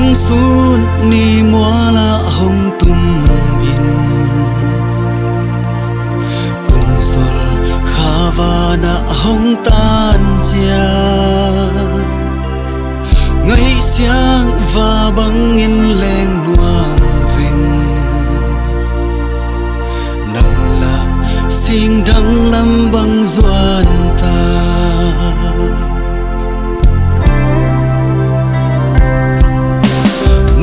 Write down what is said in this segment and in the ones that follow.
lung sun ni mua la hong tum in tung sol khava na hong tan chia ngày sáng và băng in lên nuang vinh nang la xin đắng lâm băng duan ta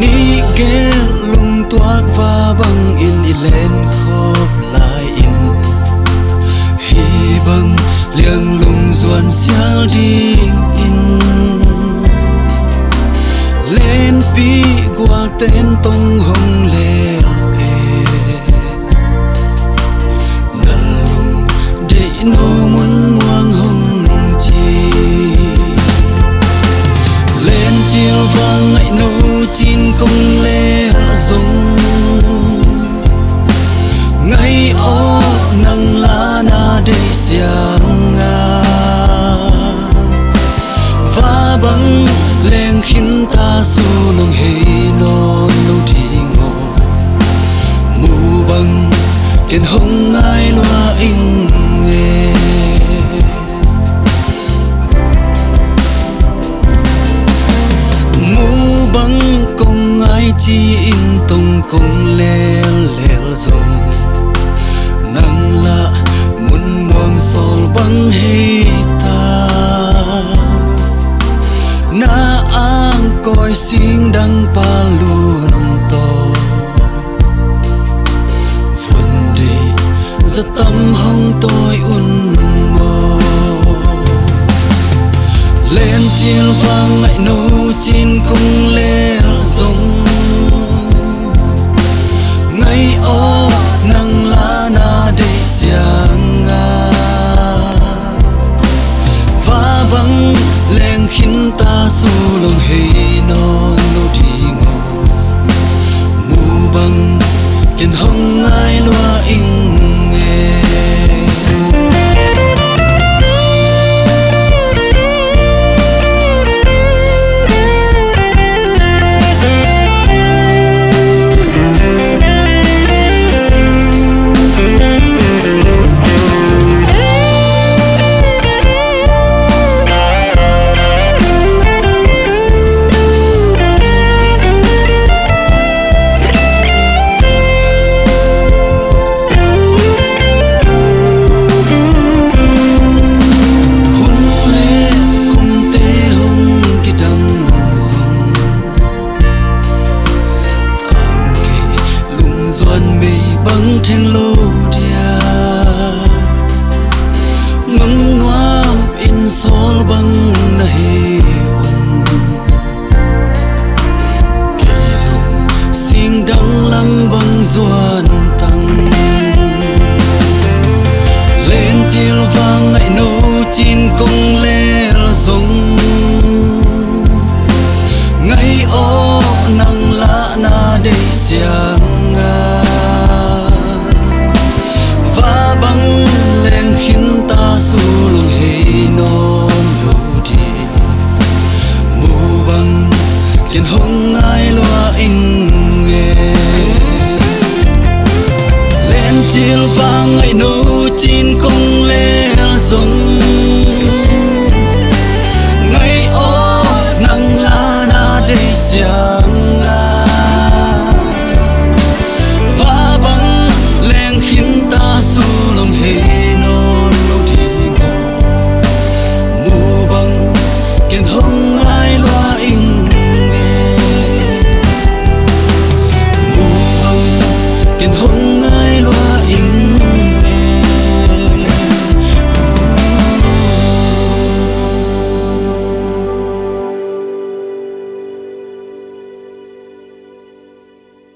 ni ke lung tuak và băng in lên khop lại in hi băng liang lung duan xial ding in lên pi qua tên tông hồng lê ngân lung để nô muốn muang hồng chi lên chiều vàng ngại nô chín công lê dùng ngày ô nâng lá na để xiang nga và băng lên khiến ta su nông hei non nông thi ngô mù băng kiên hồng ai loa in nghe mù băng công ai chi in tông công lê lê dùng nang la muốn muang sol băng hei ta na ang coi xin đăng pa luôn to vun đi rất tâm hông tôi un mơ lên chiều vàng ngại nô chín cung lê dùng ngày ô nang lá na để xiang nga và vắng lên khiến ta su lòng hei non nô thi ngô mù băng kiên hồng ai loa in nghe băng trên lô dia ngâm ngoam in sol băng này kỳ dùng xin đắng lắm băng duan tăng lên chiều vàng ngại nô chín công lê dùng ngày ô nang lá na để xiang nga và băng lên khiến ta su lòng hei non lô đi mù băng kiên hồng ai loa in nghe lên chiều vàng ngại nô chín công lê dùng ngày ô nang lá na để xiang nga và băng lên khiến ta su lòng hei non nô thi ngô mù băng kiên hồng